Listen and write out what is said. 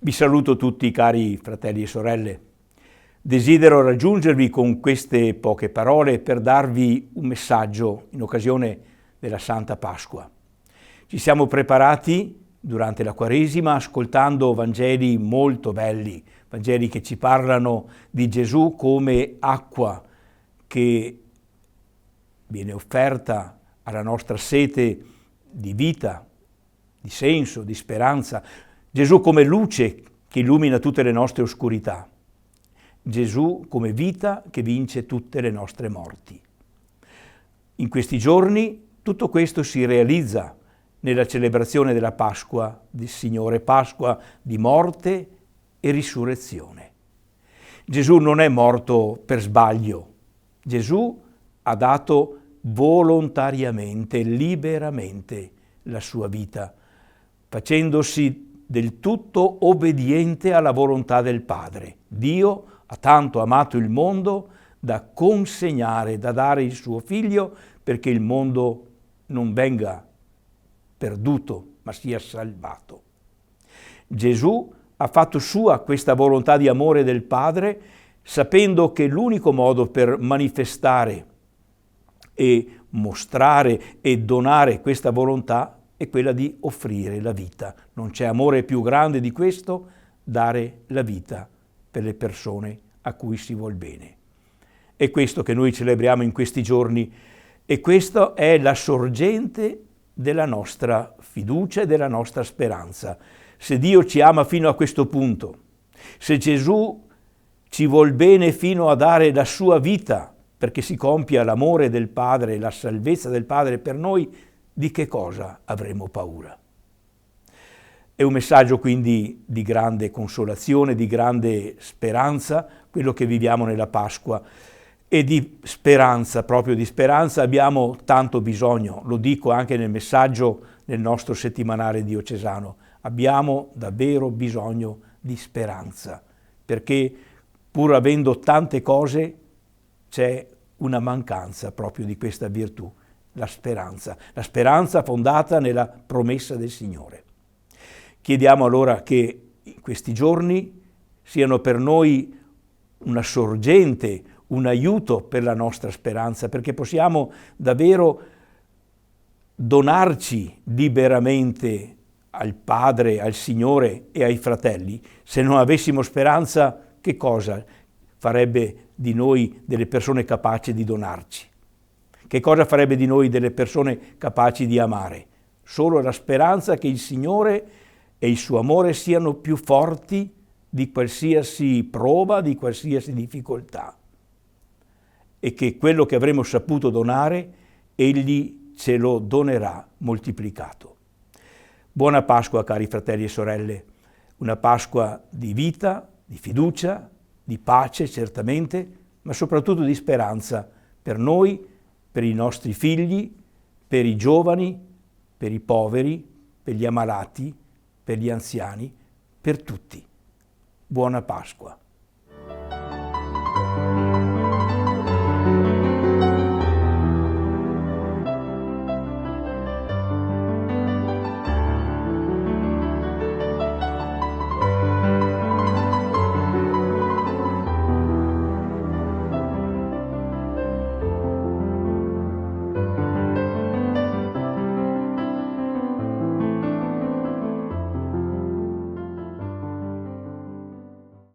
Vi saluto tutti cari fratelli e sorelle. Desidero raggiungervi con queste poche parole per darvi un messaggio in occasione della Santa Pasqua. Ci siamo preparati durante la Quaresima ascoltando Vangeli molto belli, Vangeli che ci parlano di Gesù come acqua che viene offerta alla nostra sete di vita, di senso, di speranza. Gesù come luce che illumina tutte le nostre oscurità. Gesù come vita che vince tutte le nostre morti. In questi giorni tutto questo si realizza nella celebrazione della Pasqua del Signore, Pasqua di morte e risurrezione. Gesù non è morto per sbaglio. Gesù ha dato volontariamente, liberamente la sua vita, facendosi del tutto obbediente alla volontà del Padre. Dio ha tanto amato il mondo da consegnare, da dare il suo Figlio perché il mondo non venga perduto, ma sia salvato. Gesù ha fatto sua questa volontà di amore del Padre, sapendo che l'unico modo per manifestare e mostrare e donare questa volontà è quella di offrire la vita. Non c'è amore più grande di questo, dare la vita per le persone a cui si vuol bene. È questo che noi celebriamo in questi giorni e questa è la sorgente della nostra fiducia e della nostra speranza. Se Dio ci ama fino a questo punto, se Gesù ci vuol bene fino a dare la sua vita perché si compia l'amore del Padre, la salvezza del Padre per noi, di che cosa avremo paura? È un messaggio quindi di grande consolazione, di grande speranza, quello che viviamo nella Pasqua. E di speranza, proprio di speranza, abbiamo tanto bisogno. Lo dico anche nel messaggio del nostro settimanale diocesano. Abbiamo davvero bisogno di speranza, perché pur avendo tante cose c'è una mancanza proprio di questa virtù. La speranza fondata nella promessa del Signore. Chiediamo allora che in questi giorni siano per noi una sorgente, un aiuto per la nostra speranza, perché possiamo davvero donarci liberamente al Padre, al Signore e ai fratelli. Se non avessimo speranza, che cosa farebbe di noi delle persone capaci di donarci? Che cosa farebbe di noi delle persone capaci di amare? Solo la speranza che il Signore e il suo amore siano più forti di qualsiasi prova, di qualsiasi difficoltà. E che quello che avremo saputo donare, Egli ce lo donerà moltiplicato. Buona Pasqua, cari fratelli e sorelle. Una Pasqua di vita, di fiducia, di pace certamente, ma soprattutto di speranza per noi, per i nostri figli, per i giovani, per i poveri, per gli ammalati, per gli anziani, per tutti. Buona Pasqua.